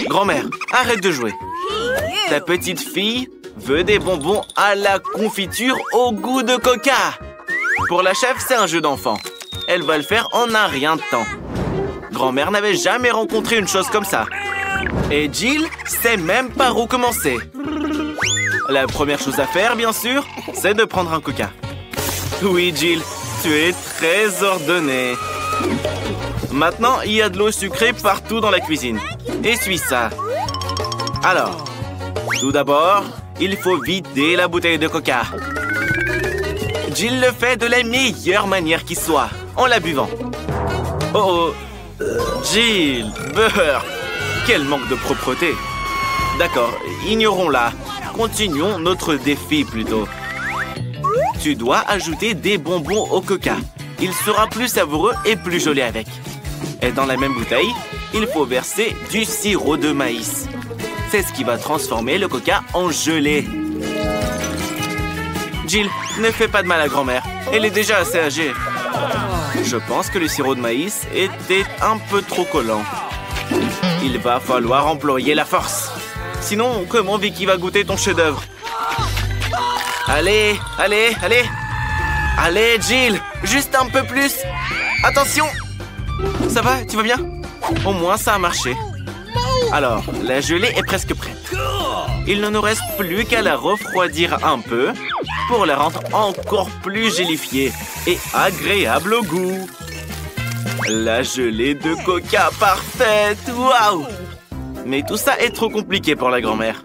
Grand-mère, arrête de jouer. Ta petite fille veut des bonbons à la confiture au goût de coca. Pour la chef, c'est un jeu d'enfant. Elle va le faire en un rien de temps. Grand-mère n'avait jamais rencontré une chose comme ça. Et Jill sait même par où commencer. La première chose à faire, bien sûr, c'est de prendre un coca. Oui, Jill, tu es très ordonnée. Maintenant, il y a de l'eau sucrée partout dans la cuisine. Essuie ça. Alors, tout d'abord, il faut vider la bouteille de coca. Jill le fait de la meilleure manière qui soit, en la buvant. Oh, Jill, beurre. Quel manque de propreté. D'accord, ignorons-la. Continuons notre défi plutôt. Tu dois ajouter des bonbons au coca. Il sera plus savoureux et plus joli avec. Et dans la même bouteille, il faut verser du sirop de maïs. C'est ce qui va transformer le coca en gelée. Jill, ne fais pas de mal à grand-mère. Elle est déjà assez âgée. Je pense que le sirop de maïs était un peu trop collant. Il va falloir employer la force. Sinon, comment Vicky va goûter ton chef-d'œuvre? Allez, allez, allez. Allez, Jill, juste un peu plus. Attention. Ça va, tu vas bien? Au moins, ça a marché. Alors, la gelée est presque prête. Il ne nous reste plus qu'à la refroidir un peu pour la rendre encore plus gélifiée et agréable au goût. La gelée de coca parfaite! Waouh! Mais tout ça est trop compliqué pour la grand-mère.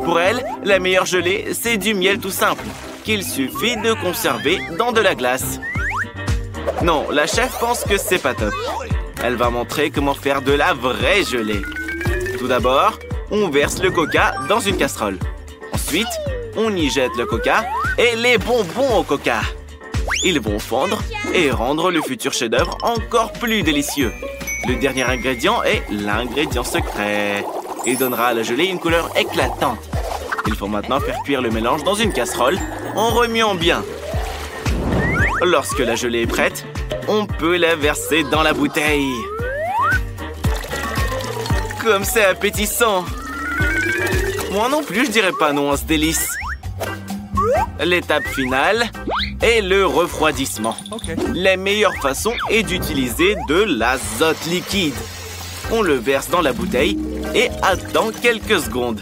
Pour elle, la meilleure gelée, c'est du miel tout simple, qu'il suffit de conserver dans de la glace. Non, la chef pense que c'est pas top. Elle va montrer comment faire de la vraie gelée. Tout d'abord, on verse le coca dans une casserole. Ensuite, on y jette le coca et les bonbons au coca. Ils vont fondre et rendre le futur chef-d'œuvre encore plus délicieux. Le dernier ingrédient est l'ingrédient secret. Il donnera à la gelée une couleur éclatante. Il faut maintenant faire cuire le mélange dans une casserole en remuant bien. Lorsque la gelée est prête, on peut la verser dans la bouteille. Comme c'est appétissant! Moi non plus, je dirais pas non à ce délice. L'étape finale est le refroidissement. La meilleure façon est d'utiliser de l'azote liquide. On le verse dans la bouteille et attend quelques secondes.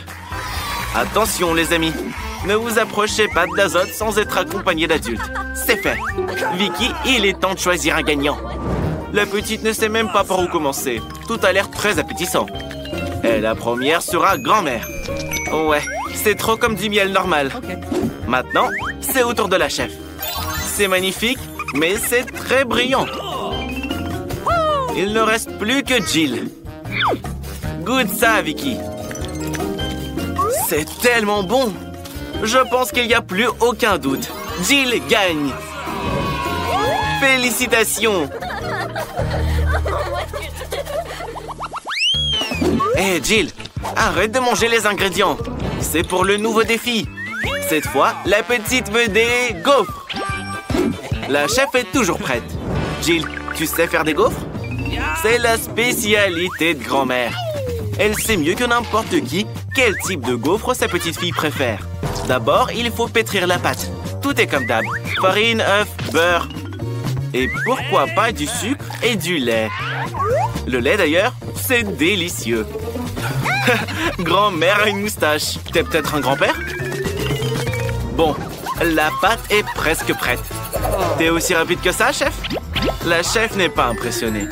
Attention les amis, ne vous approchez pas de l'azote sans être accompagné d'adultes. C'est fait. Vicky, il est temps de choisir un gagnant. La petite ne sait même pas par où commencer. Tout a l'air très appétissant. Et la première sera grand-mère. Ouais, c'est trop comme du miel normal. Maintenant, c'est au tour de la chef. C'est magnifique, mais c'est très brillant. Il ne reste plus que Jill. Goûte ça, Vicky. C'est tellement bon. Je pense qu'il n'y a plus aucun doute. Jill gagne. Félicitations. Hé, Jill, arrête de manger les ingrédients. C'est pour le nouveau défi. Cette fois, la petite veut des gaufres. La chef est toujours prête. Jill, tu sais faire des gaufres? C'est la spécialité de grand-mère. Elle sait mieux que n'importe qui quel type de gaufre sa petite fille préfère. D'abord, il faut pétrir la pâte. Tout est comme d'hab. Farine, œuf, beurre. Et pourquoi pas du sucre et du lait. Le lait d'ailleurs, c'est délicieux. Grand-mère a une moustache. T'es peut-être un grand-père? Bon, la pâte est presque prête. T'es aussi rapide que ça, chef? La chef n'est pas impressionnée.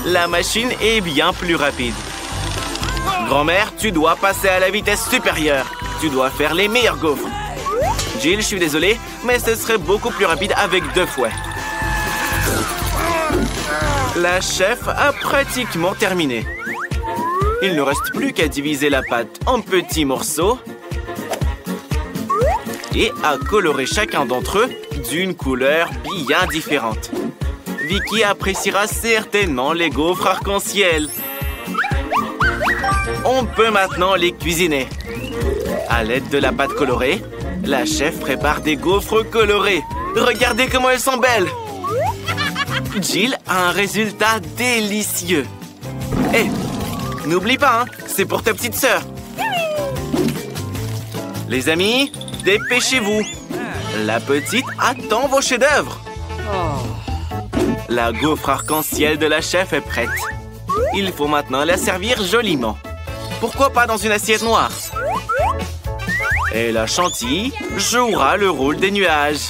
La machine est bien plus rapide. Grand-mère, tu dois passer à la vitesse supérieure. Tu dois faire les meilleurs gaufres. Jill, je suis désolée, mais ce serait beaucoup plus rapide avec 2 fouets. La chef a pratiquement terminé. Il ne reste plus qu'à diviser la pâte en petits morceaux et à colorer chacun d'entre eux d'une couleur bien différente. Vicky appréciera certainement les gaufres arc-en-ciel. On peut maintenant les cuisiner. À l'aide de la pâte colorée, la chef prépare des gaufres colorées. Regardez comment elles sont belles! Jill a un résultat délicieux. Hé, n'oublie pas, hein, c'est pour ta petite sœur. Les amis, dépêchez-vous. La petite attend vos chefs-d'œuvre. La gaufre arc-en-ciel de la chef est prête. Il faut maintenant la servir joliment. Pourquoi pas dans une assiette noire? Et la chantilly jouera le rôle des nuages.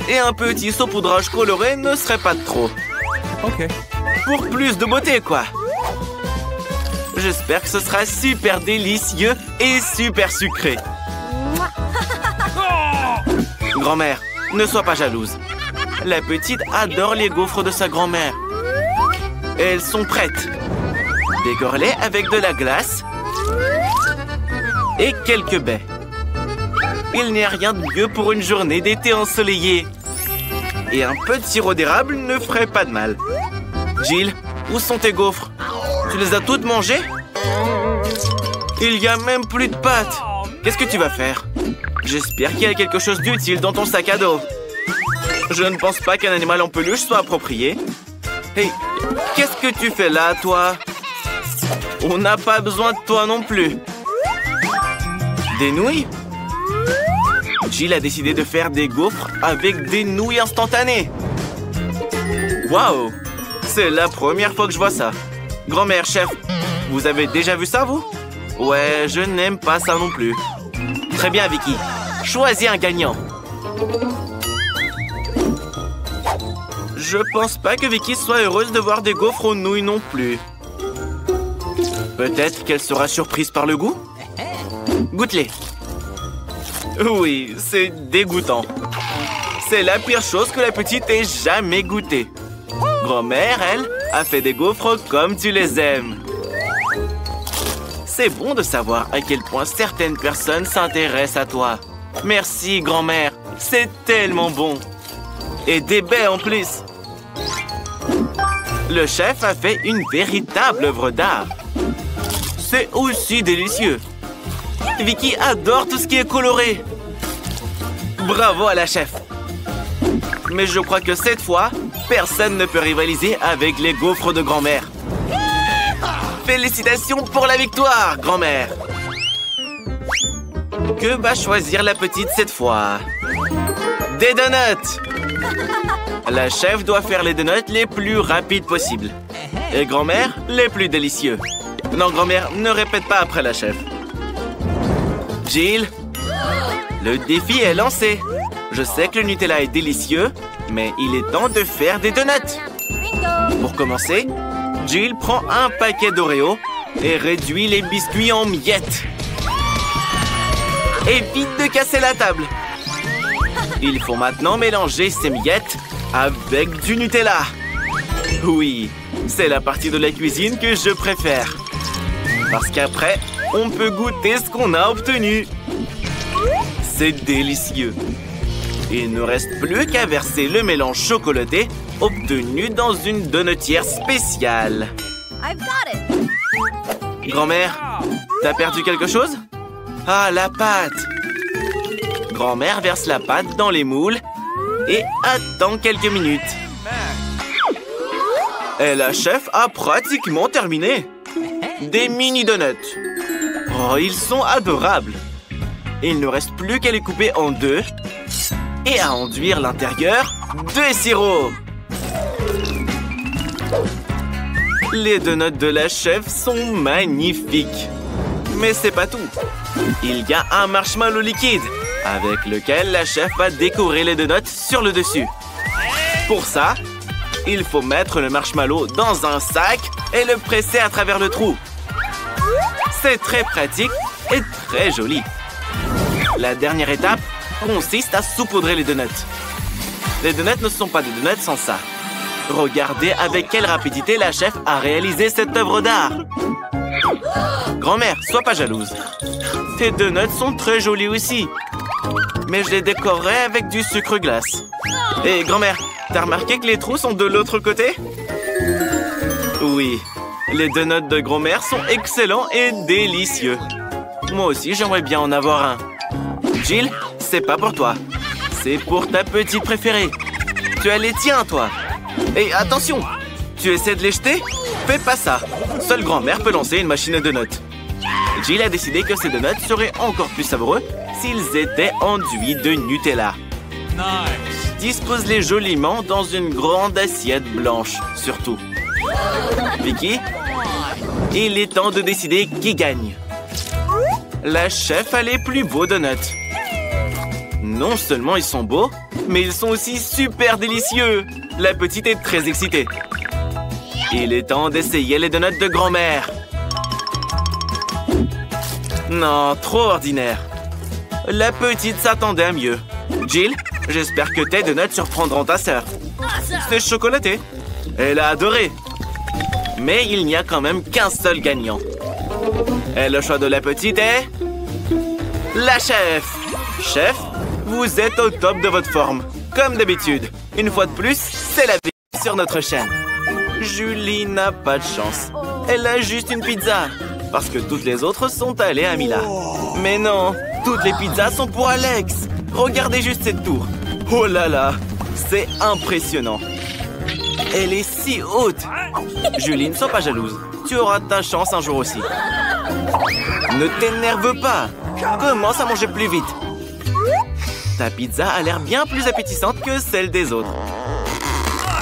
Et un petit saupoudrage coloré ne serait pas de trop. Ok. Pour plus de beauté, quoi. J'espère que ce sera super délicieux et super sucré. Grand-mère, ne sois pas jalouse. La petite adore les gaufres de sa grand-mère. Elles sont prêtes. Décore-les avec de la glace et quelques baies. Il n'y a rien de mieux pour une journée d'été ensoleillée. Et un peu de sirop d'érable ne ferait pas de mal. Jill, où sont tes gaufres? Tu les as toutes mangées? Il n'y a même plus de pâtes. Qu'est-ce que tu vas faire? J'espère qu'il y a quelque chose d'utile dans ton sac à dos. Je ne pense pas qu'un animal en peluche soit approprié. Hey, qu'est-ce que tu fais là, toi? On n'a pas besoin de toi non plus. Des nouilles? Jill a décidé de faire des gaufres avec des nouilles instantanées. Waouh! C'est la première fois que je vois ça. Grand-mère, chef, vous avez déjà vu ça, vous? Ouais, je n'aime pas ça non plus. Très bien, Vicky. Choisis un gagnant. Je pense pas que Vicky soit heureuse de voir des gaufres aux nouilles non plus. Peut-être qu'elle sera surprise par le goût? Goûte-les. Oui, c'est dégoûtant. C'est la pire chose que la petite ait jamais goûtée. Grand-mère, elle, a fait des gaufres comme tu les aimes. C'est bon de savoir à quel point certaines personnes s'intéressent à toi. Merci, grand-mère. C'est tellement bon. Et des baies en plus. Le chef a fait une véritable œuvre d'art. C'est aussi délicieux. Vicky adore tout ce qui est coloré. Bravo à la chef. Mais je crois que cette fois, personne ne peut rivaliser avec les gaufres de grand-mère. Félicitations pour la victoire, grand-mère. Que va choisir la petite cette fois? Des donuts. La chef doit faire les donuts les plus rapides possibles. Et grand-mère, les plus délicieux. Non, grand-mère, ne répète pas après la chef. Jill, le défi est lancé. Je sais que le Nutella est délicieux, mais il est temps de faire des donuts. Pour commencer, Jill prend un paquet d'Oreo et réduit les biscuits en miettes. Évite de casser la table. Il faut maintenant mélanger ces miettes avec du Nutella. Oui, c'est la partie de la cuisine que je préfère. Parce qu'après, on peut goûter ce qu'on a obtenu. C'est délicieux. Il ne reste plus qu'à verser le mélange chocolaté obtenu dans une donutière spéciale. Grand-mère, t'as perdu quelque chose? Ah, la pâte! Grand-mère verse la pâte dans les moules et attend quelques minutes. Et la chef a pratiquement terminé. Des mini-donuts. Oh, ils sont adorables. Il ne reste plus qu'à les couper en deux et à enduire l'intérieur de sirop. Les donuts de la chef sont magnifiques. Mais c'est pas tout. Il y a un marshmallow liquide avec lequel la chef va décorer les donuts sur le dessus. Pour ça, il faut mettre le marshmallow dans un sac et le presser à travers le trou. C'est très pratique et très joli. La dernière étape consiste à saupoudrer les donuts. Les donuts ne sont pas des donuts sans ça. Regardez avec quelle rapidité la chef a réalisé cette œuvre d'art. Grand-mère, sois pas jalouse. Tes donuts sont très jolis aussi. Mais je les décorerai avec du sucre glace. Et grand-mère, t'as remarqué que les trous sont de l'autre côté? Oui, les donuts de grand-mère sont excellents et délicieux. Moi aussi, j'aimerais bien en avoir un. Jill, c'est pas pour toi. C'est pour ta petite préférée. Tu as les tiens, toi. Et attention, tu essaies de les jeter? fais pas ça. Seule grand-mère peut lancer une machine à donuts. Jill a décidé que ces donuts seraient encore plus savoureux s'ils étaient enduits de Nutella. Dispose-les joliment dans une grande assiette blanche, surtout. Vicky, il est temps de décider qui gagne. La chef a les plus beaux donuts. Non seulement ils sont beaux, mais ils sont aussi super délicieux. La petite est très excitée. Il est temps d'essayer les donuts de grand-mère. Non, trop ordinaire. La petite s'attendait à mieux. Jill, j'espère que tes donuts surprendront ta sœur. C'est chocolaté. Elle a adoré. Mais il n'y a quand même qu'un seul gagnant. Et le choix de la petite est... la chef. Chef, vous êtes au top de votre forme. Comme d'habitude. Une fois de plus, c'est la vie sur notre chaîne. Julie n'a pas de chance. Elle a juste une pizza. Parce que toutes les autres sont allées à Mila. Mais non, toutes les pizzas sont pour Alex. Regardez juste cette tour. Oh là là, c'est impressionnant. Elle est si haute. Julie, ne sois pas jalouse. Tu auras ta chance un jour aussi. Ne t'énerve pas. Commence à manger plus vite. Ta pizza a l'air bien plus appétissante que celle des autres.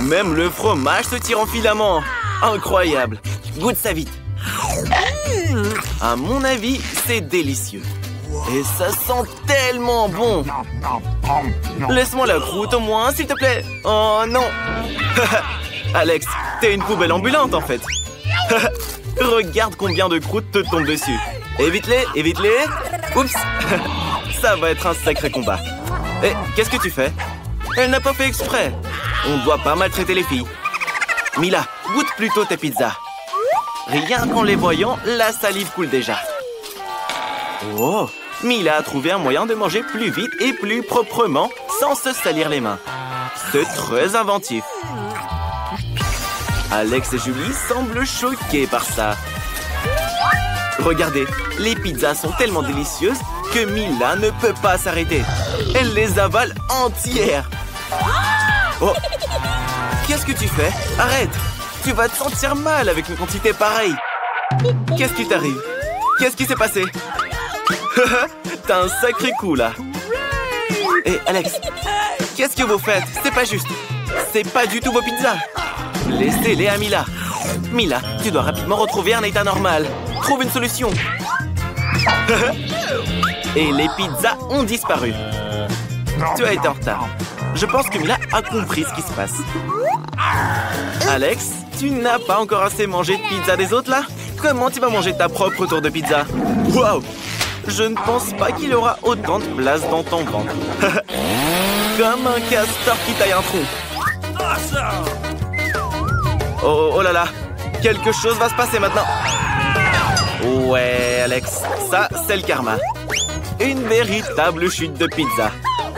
Même le fromage se tire en filaments. Incroyable. Goûte ça vite. À mon avis, c'est délicieux. Et ça sent tellement bon. Laisse-moi la croûte au moins, s'il te plaît. Oh non. Alex, t'es une poubelle ambulante en fait. Regarde combien de croûtes te tombent dessus. Évite-les, évite-les. Oups. Ça va être un sacré combat. Et qu'est-ce que tu fais? Elle n'a pas fait exprès. On ne doit pas maltraiter les filles. Mila, goûte plutôt tes pizzas. Rien qu'en les voyant, la salive coule déjà. Oh, Mila a trouvé un moyen de manger plus vite et plus proprement sans se salir les mains. C'est très inventif. Alex et Julie semblent choqués par ça. Regardez, les pizzas sont tellement délicieuses que Mila ne peut pas s'arrêter. Elle les avale entières. Oh, qu'est-ce que tu fais? Arrête! Tu vas te sentir mal avec une quantité pareille. Qu'est-ce qui t'arrive? Qu'est-ce qui s'est passé? T'as un sacré coup, là. Et Alex, qu'est-ce que vous faites? C'est pas juste. C'est pas du tout vos pizzas. Laissez-les à Mila. Mila, tu dois rapidement retrouver un état normal. Trouve une solution. Et les pizzas ont disparu. Tu as été en retard. Je pense que Mila a compris ce qui se passe. Alex, tu n'as pas encore assez mangé de pizza des autres, là? Comment tu vas manger ta propre tour de pizza? Waouh! Je ne pense pas qu'il y aura autant de place dans ton ventre. Comme un castor qui taille un tronc. Oh, oh là là! Quelque chose va se passer maintenant. Ouais, Alex, ça, c'est le karma. Une véritable chute de pizza.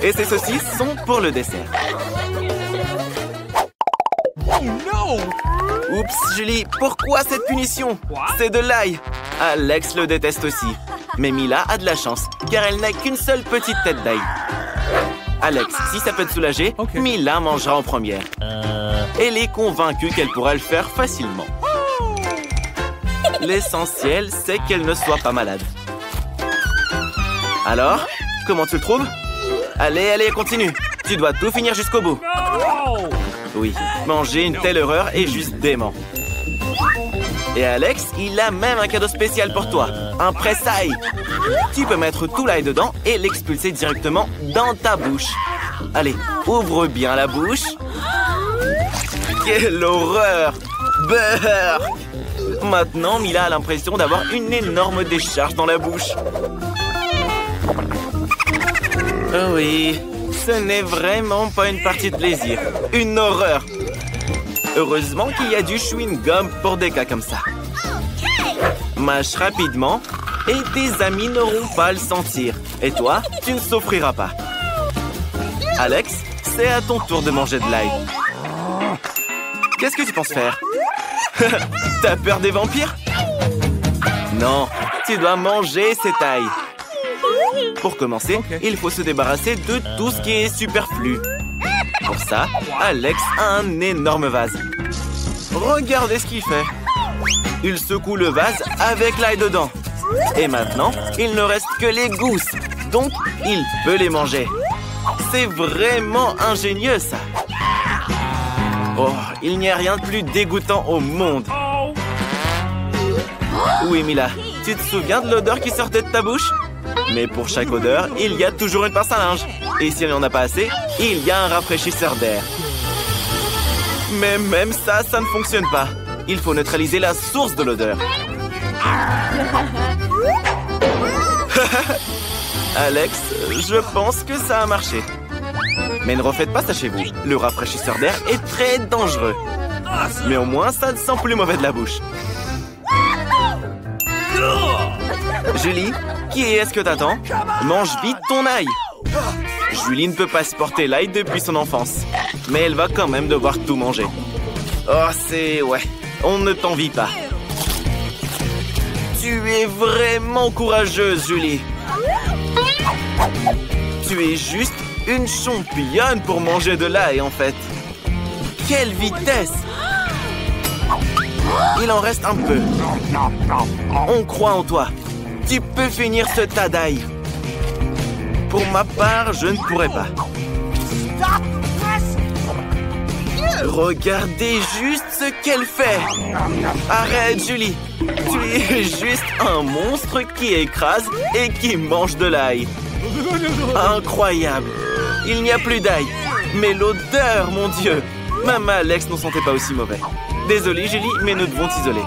Et ces saucisses sont pour le dessert. Oups, Julie, pourquoi cette punition? C'est de l'ail. Alex le déteste aussi. Mais Mila a de la chance, car elle n'a qu'une seule petite tête d'ail. Alex, si ça peut te soulager, Mila mangera en première. Elle est convaincue qu'elle pourra le faire facilement. L'essentiel, c'est qu'elle ne soit pas malade. Alors, comment tu le trouves? Allez, allez, continue. Tu dois tout finir jusqu'au bout. Oui, manger une telle erreur est juste dément. Et Alex, il a même un cadeau spécial pour toi. Un presse-ail. Tu peux mettre tout l'ail dedans et l'expulser directement dans ta bouche. Allez, ouvre bien la bouche. Quelle horreur! Beurre! Maintenant, Mila a l'impression d'avoir une énorme décharge dans la bouche. Oh oui, ce n'est vraiment pas une partie de plaisir. Une horreur. Heureusement qu'il y a du chewing-gum pour des cas comme ça. Mâche rapidement et tes amis n'auront pas à le sentir. Et toi, tu ne souffriras pas. Alex, c'est à ton tour de manger de l'ail. Qu'est-ce que tu penses faire? T'as peur des vampires? Non, tu dois manger cet ail. Pour commencer, il faut se débarrasser de tout ce qui est superflu. Pour ça, Alex a un énorme vase. Regardez ce qu'il fait. Il secoue le vase avec l'ail dedans. Et maintenant, il ne reste que les gousses. Donc, il peut les manger. C'est vraiment ingénieux, ça. Oh, il n'y a rien de plus dégoûtant au monde. Oui, Mila, tu te souviens de l'odeur qui sortait de ta bouche? Mais pour chaque odeur, il y a toujours une pince à linge. Et s'il n'y en a pas assez, il y a un rafraîchisseur d'air. Mais même ça, ça ne fonctionne pas. Il faut neutraliser la source de l'odeur. Alex, je pense que ça a marché. Mais ne refaites pas ça chez vous. Le rafraîchisseur d'air est très dangereux. Mais au moins, ça ne sent plus mauvais de la bouche. Julie, qui est-ce que t'attends? Mange vite ton ail. Julie ne peut pas supporter l'ail depuis son enfance. Mais elle va quand même devoir tout manger. Oh, c'est... ouais, on ne t'envie pas. Tu es vraiment courageuse, Julie. Tu es juste une championne pour manger de l'ail, en fait. Quelle vitesse! Il en reste un peu. On croit en toi. Tu peux finir ce tas d'ail. Pour ma part, je ne pourrais pas. Regardez juste ce qu'elle fait. Arrête, Julie. Tu es juste un monstre qui écrase et qui mange de l'ail. Incroyable. Il n'y a plus d'ail. Mais l'odeur, mon Dieu. Même Alex n'en sentait pas aussi mauvais. Désolé, Julie, mais nous devons t'isoler.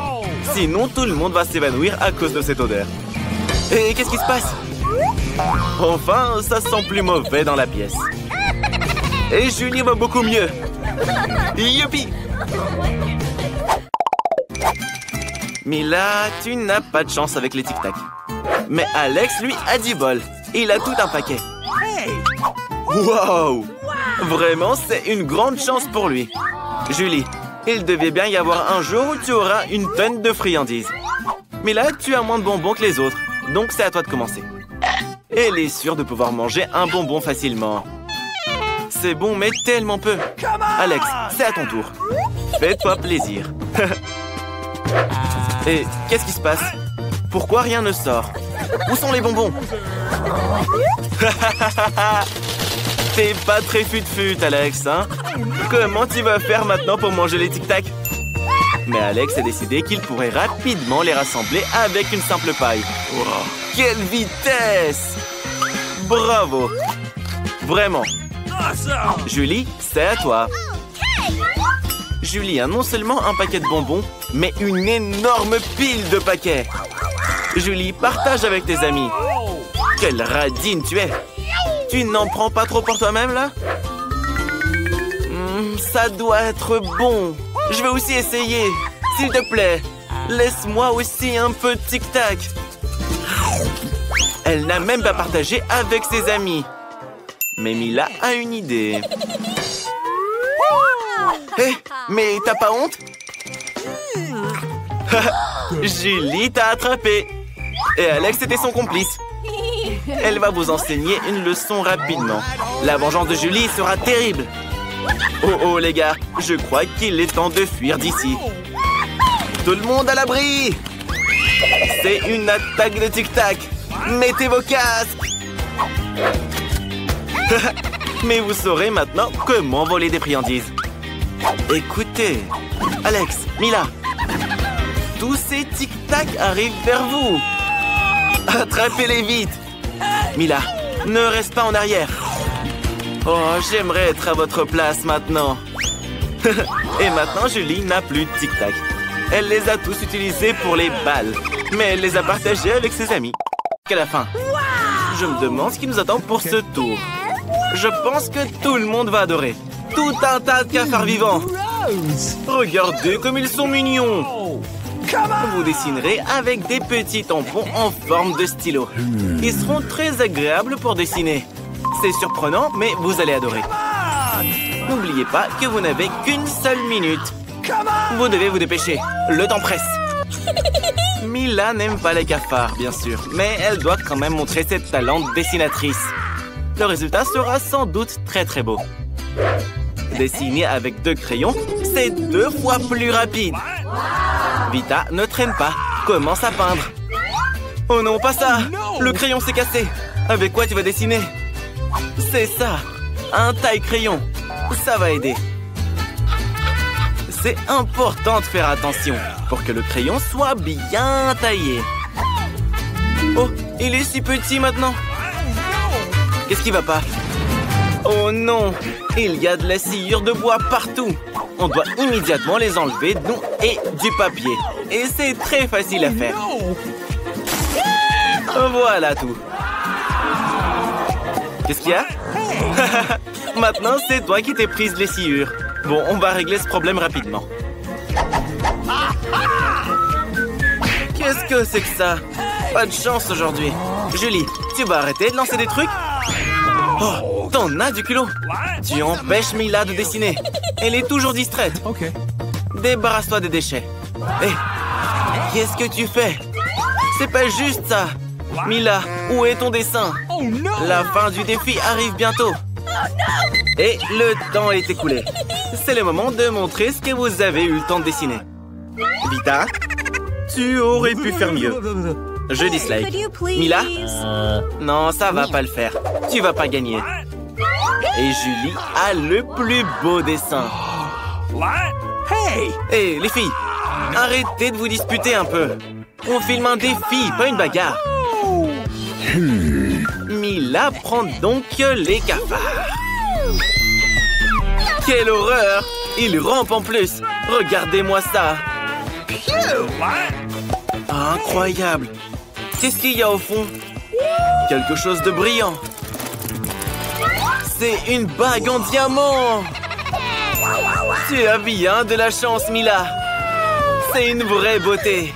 Sinon, tout le monde va s'évanouir à cause de cette odeur. Et qu'est-ce qui se passe? Enfin, ça sent plus mauvais dans la pièce. Et Julie va beaucoup mieux. Youpi! Mila, tu n'as pas de chance avec les tic-tac. Mais Alex, lui, a du bol. Il a tout un paquet. Wow! Vraiment, c'est une grande chance pour lui. Julie, il devait bien y avoir un jour où tu auras une tonne de friandises. Mais là, tu as moins de bonbons que les autres. Donc, c'est à toi de commencer. Elle est sûre de pouvoir manger un bonbon facilement. C'est bon, mais tellement peu. Alex, c'est à ton tour. Fais-toi plaisir. Et qu'est-ce qui se passe? Pourquoi rien ne sort? Où sont les bonbons? T'es pas très fut-fut, Alex, hein? Comment tu vas faire maintenant pour manger les tic-tac? Mais Alex a décidé qu'il pourrait rapidement les rassembler avec une simple paille. Wow. Quelle vitesse! Bravo! Vraiment. Julie, c'est à toi. Julie a non seulement un paquet de bonbons, mais une énorme pile de paquets. Julie, partage avec tes amis. Quelle radine tu es! Tu n'en prends pas trop pour toi-même, là? Ça doit être bon. Je vais aussi essayer. S'il te plaît, laisse-moi aussi un peu de tic-tac. Elle n'a même pas partagé avec ses amis. Mais Mila a une idée. Hé, mais t'as pas honte? Julie t'a attrapé. Et Alex était son complice. Elle va vous enseigner une leçon rapidement. La vengeance de Julie sera terrible. Oh oh les gars, je crois qu'il est temps de fuir d'ici. Tout le monde à l'abri. C'est une attaque de tic-tac. Mettez vos casques. Mais vous saurez maintenant comment voler des friandises. Écoutez, Alex, Mila, tous ces tic-tac arrivent vers vous. Attrapez-les vite. Mila, ne reste pas en arrière. Oh, j'aimerais être à votre place maintenant. Et maintenant, Julie n'a plus de tic-tac. Elle les a tous utilisés pour les balles. Mais elle les a partagés avec ses amis. Qu'à la fin. Je me demande ce qui nous attend pour ce tour. Je pense que tout le monde va adorer. Tout un tas de cafards vivants. Regardez comme ils sont mignons. Vous dessinerez avec des petits tampons en forme de stylo. Ils seront très agréables pour dessiner. C'est surprenant, mais vous allez adorer. N'oubliez pas que vous n'avez qu'une seule minute. Vous devez vous dépêcher. Le temps presse. Mila n'aime pas les cafards, bien sûr, mais elle doit quand même montrer ses talents de dessinatrice. Le résultat sera sans doute très très beau. Dessiner avec 2 crayons, c'est 2 fois plus rapide. Vita, ne traîne pas. Commence à peindre. Oh non, pas ça! Le crayon s'est cassé. Avec quoi tu vas dessiner? C'est ça, un taille-crayon. Ça va aider. C'est important de faire attention pour que le crayon soit bien taillé. Oh, il est si petit maintenant. Qu'est-ce qui va pas? Oh non, il y a de la sciure de bois partout. On doit immédiatement les enlever, nous et du papier. Et c'est très facile à faire. Voilà tout. Qu'est-ce qu'il y a? Maintenant, c'est toi qui t'es prise les sciures. Bon, on va régler ce problème rapidement. Qu'est-ce que c'est que ça? Pas de chance aujourd'hui. Julie, tu vas arrêter de lancer des trucs? Oh, t'en as du culot. Tu empêches Mila de dessiner. Elle est toujours distraite. Ok. Débarrasse-toi des déchets. Hé, qu'est-ce que tu fais? C'est pas juste ça. Mila, où est ton dessin? La fin du défi arrive bientôt. Et le temps est écoulé. C'est le moment de montrer ce que vous avez eu le temps de dessiner. Vita, tu aurais pu faire mieux. Je dislike. Mila? Non, ça va pas le faire. Tu vas pas gagner. Et Julie a le plus beau dessin. Hey, les filles, arrêtez de vous disputer un peu. On filme un défi, pas une bagarre. Mila prend donc les cafards. Quelle horreur! Il rampe en plus. Regardez-moi ça. Incroyable. Qu'est-ce qu'il y a au fond? Quelque chose de brillant. C'est une bague en diamant. Tu as bien de la chance, Mila. C'est une vraie beauté.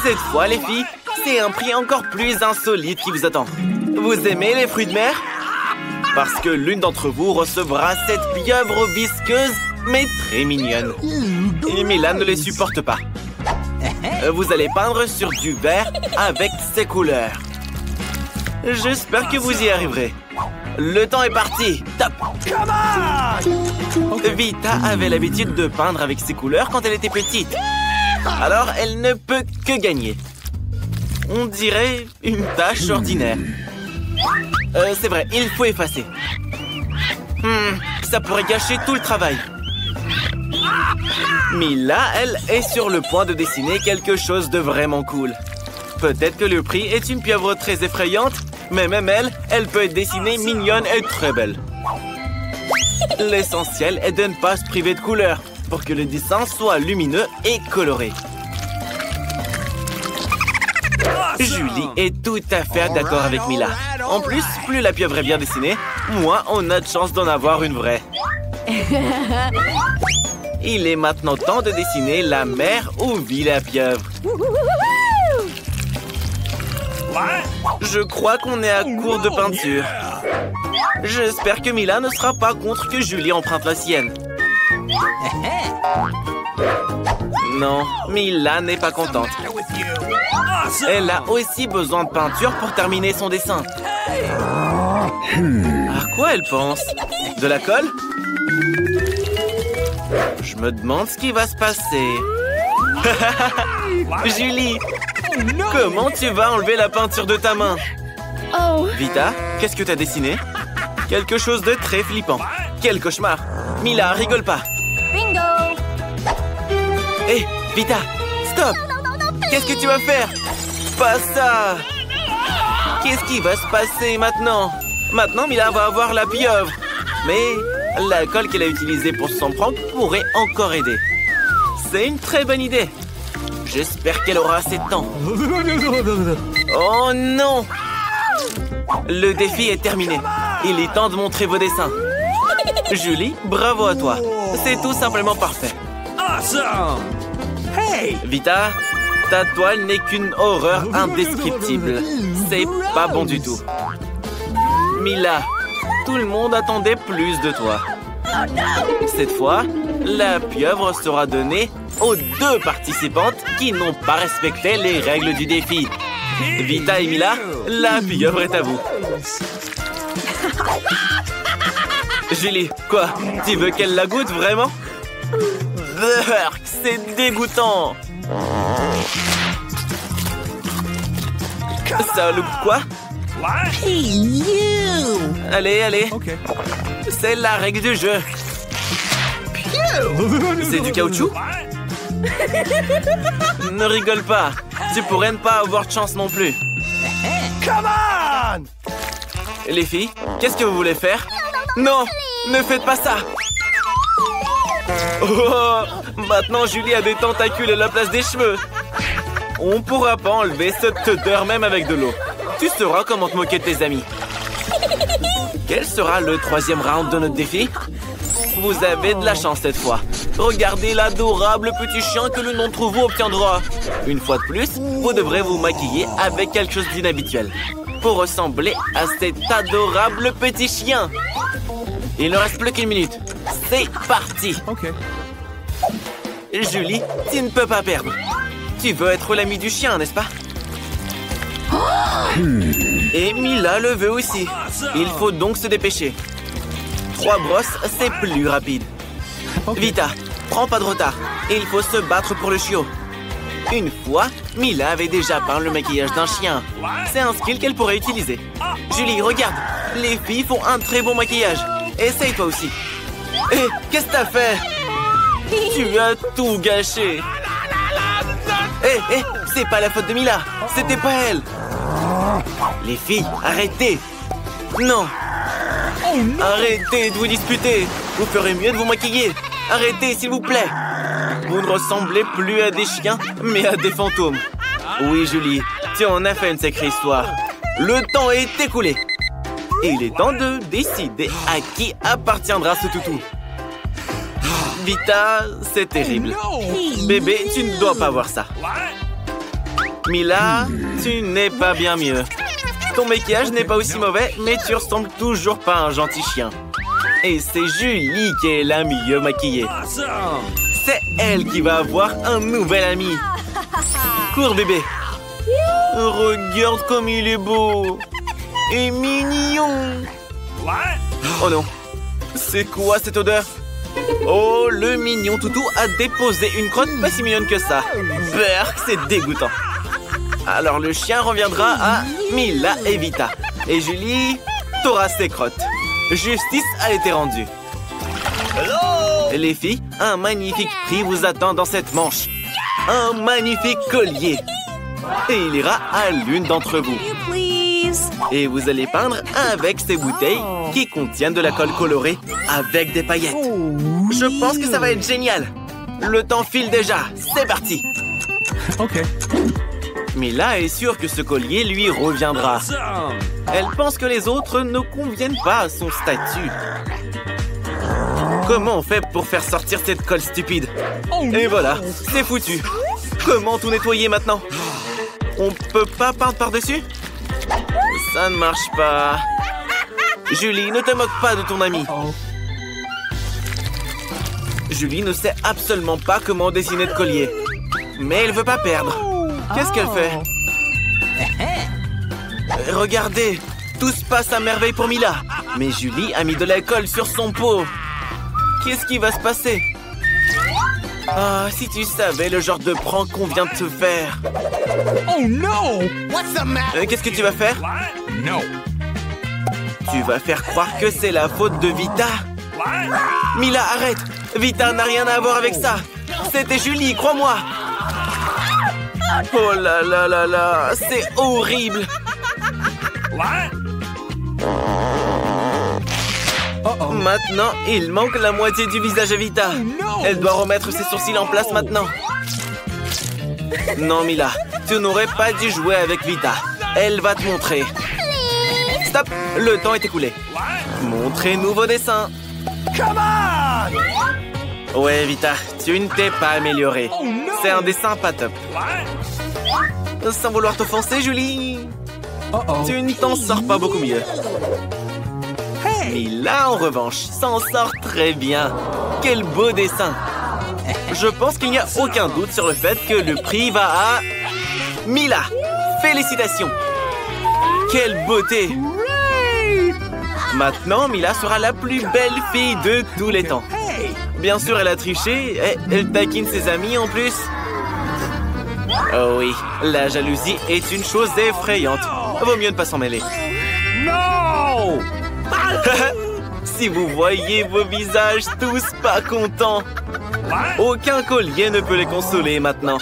Cette fois, les filles, c'est un prix encore plus insolite qui vous attend. Vous aimez les fruits de mer? Parce que l'une d'entre vous recevra cette pieuvre visqueuse, mais très mignonne. Et Mila ne les supporte pas. Vous allez peindre sur du vert avec ces couleurs. J'espère que vous y arriverez. Le temps est parti. Top! Vita avait l'habitude de peindre avec ces couleurs quand elle était petite. Alors, elle ne peut que gagner. On dirait une tâche ordinaire. C'est vrai, il faut effacer. Ça pourrait gâcher tout le travail. Mila, elle, est sur le point de dessiner quelque chose de vraiment cool. Peut-être que le prix est une pieuvre très effrayante, mais même elle peut être dessinée mignonne et très belle. L'essentiel est de ne pas se priver de couleurs pour que le dessin soit lumineux et coloré. Julie est tout à fait d'accord avec Mila. En plus, plus la pieuvre est bien dessinée, moins on a de chance d'en avoir une vraie. Il est maintenant temps de dessiner la mer où vit la pieuvre. Je crois qu'on est à court de peinture. J'espère que Mila ne sera pas contre que Julie emprunte la sienne. Non, Mila n'est pas contente. Elle a aussi besoin de peinture pour terminer son dessin. À quoi elle pense? De la colle? Je me demande ce qui va se passer. Julie, comment tu vas enlever la peinture de ta main? Vita, qu'est-ce que tu as dessiné? Quelque chose de très flippant. Quel cauchemar. Mila, rigole pas. Bingo! Hé, Vita, stop! Qu'est-ce que tu vas faire? Pas ça! Qu'est-ce qui va se passer maintenant? Maintenant, Mila va avoir la pieuvre. Mais la colle qu'elle a utilisée pour son prank pourrait encore aider. C'est une très bonne idée. J'espère qu'elle aura assez de temps. Oh non! Le défi est terminé. Il est temps de montrer vos dessins. Julie, bravo à toi. C'est tout simplement parfait. Awesome! Hey! Vita, ta toile n'est qu'une horreur indescriptible. C'est pas bon du tout. Mila, tout le monde attendait plus de toi. Cette fois, la pieuvre sera donnée aux 2 participantes qui n'ont pas respecté les règles du défi. Vita et Mila, la pieuvre est à vous. Julie, quoi? Tu veux qu'elle la goûte vraiment? Burk, c'est dégoûtant. Ça le quoi? Hey, you! Allez, allez. Okay. C'est la règle du jeu. C'est du caoutchouc? Ne rigole pas. Tu pourrais ne pas avoir de chance non plus. Come on! Les filles, qu'est-ce que vous voulez faire? Non, ne faites pas ça. Oh, maintenant Julie a des tentacules à la place des cheveux. On pourra pas enlever cette odeur même avec de l'eau. Tu sauras comment te moquer de tes amis. Quel sera le 3e round de notre défi? Vous avez de la chance cette fois. Regardez l'adorable petit chien que l'un d'entre vous obtiendra. Une fois de plus, vous devrez vous maquiller avec quelque chose d'inhabituel pour ressembler à cet adorable petit chien. Il ne reste plus qu'une minute. C'est parti. Okay. Julie, tu ne peux pas perdre. Tu veux être l'ami du chien, n'est-ce pas? Et Mila le veut aussi. Il faut donc se dépêcher. 3 brosses, c'est plus rapide. Okay. Vita, prends pas de retard. Il faut se battre pour le chiot. Une fois, Mila avait déjà peint le maquillage d'un chien. C'est un skill qu'elle pourrait utiliser. Julie, regarde. Les filles font un très bon maquillage. Essaye toi aussi. Hé, qu'est-ce que t'as fait? Tu as tout gâché. Hé, c'est pas la faute de Mila. C'était pas elle. Les filles, arrêtez. Non. Arrêtez de vous disputer. Vous ferez mieux de vous maquiller. Arrêtez, s'il vous plaît. Vous ne ressemblez plus à des chiens, mais à des fantômes. Oui, Julie, tu en as fait une sacrée histoire. Le temps est écoulé. Et il est temps de décider à qui appartiendra ce toutou. Vita, c'est terrible. Bébé, tu ne dois pas voir ça. Mila, tu n'es pas bien mieux. Ton maquillage n'est pas aussi mauvais, mais tu ressembles toujours pas à un gentil chien. Et c'est Julie qui est la mieux maquillée. Awesome! C'est elle qui va avoir un nouvel ami. Cours, bébé. Regarde comme il est beau. Et mignon. Oh non. C'est quoi cette odeur? Oh, le mignon toutou a déposé une crotte pas si mignonne que ça. Burk, c'est dégoûtant. Alors le chien reviendra à Mila et Vita. Et Julie, t'auras ses crottes. Justice a été rendue. Les filles, un magnifique prix vous attend dans cette manche. Un magnifique collier. Et il ira à l'une d'entre vous. Please. Et vous allez peindre avec ces bouteilles qui contiennent de la colle colorée avec des paillettes. Je pense que ça va être génial. Le temps file déjà. C'est parti. Okay. Mila est sûre que ce collier lui reviendra. Awesome! Elle pense que les autres ne conviennent pas à son statut. Comment on fait pour faire sortir cette colle stupide? Et voilà, c'est foutu. Comment tout nettoyer maintenant? On peut pas peindre par-dessus? Ça ne marche pas. Julie, ne te moque pas de ton ami. Julie ne sait absolument pas comment dessiner de collier. Mais elle veut pas perdre. Qu'est-ce qu'elle fait? Regardez, tout se passe à merveille pour Mila. Mais Julie a mis de la colle sur son pot. Qu'est-ce qui va se passer? Ah, si tu savais le genre de prank qu'on vient de te faire. Oh no! Qu'est-ce que tu vas faire? No. Tu vas faire croire que c'est la faute de Vita. Mila, arrête. Vita n'a rien à voir avec ça. C'était Julie, crois-moi. Oh là là là là, c'est horrible. Maintenant, il manque la moitié du visage à Vita. Elle doit remettre ses sourcils en place maintenant. Non, Mila, tu n'aurais pas dû jouer avec Vita. Elle va te montrer. Stop, le temps est écoulé. Montrez-nous vos dessins. Come on! Ouais, Vita, tu ne t'es pas améliorée. C'est un dessin pas top. Sans vouloir t'offenser, Julie, tu ne t'en sors pas beaucoup mieux. Mila, en revanche, s'en sort très bien. Quel beau dessin. Je pense qu'il n'y a aucun doute sur le fait que le prix va à... Mila, félicitations. Quelle beauté. Maintenant, Mila sera la plus belle fille de tous les temps. Bien sûr, elle a triché. Elle taquine ses amis en plus. Oh oui, la jalousie est une chose effrayante. Vaut mieux ne pas s'en mêler. No! Si vous voyez vos visages tous pas contents. What? Aucun collier ne peut les consoler maintenant.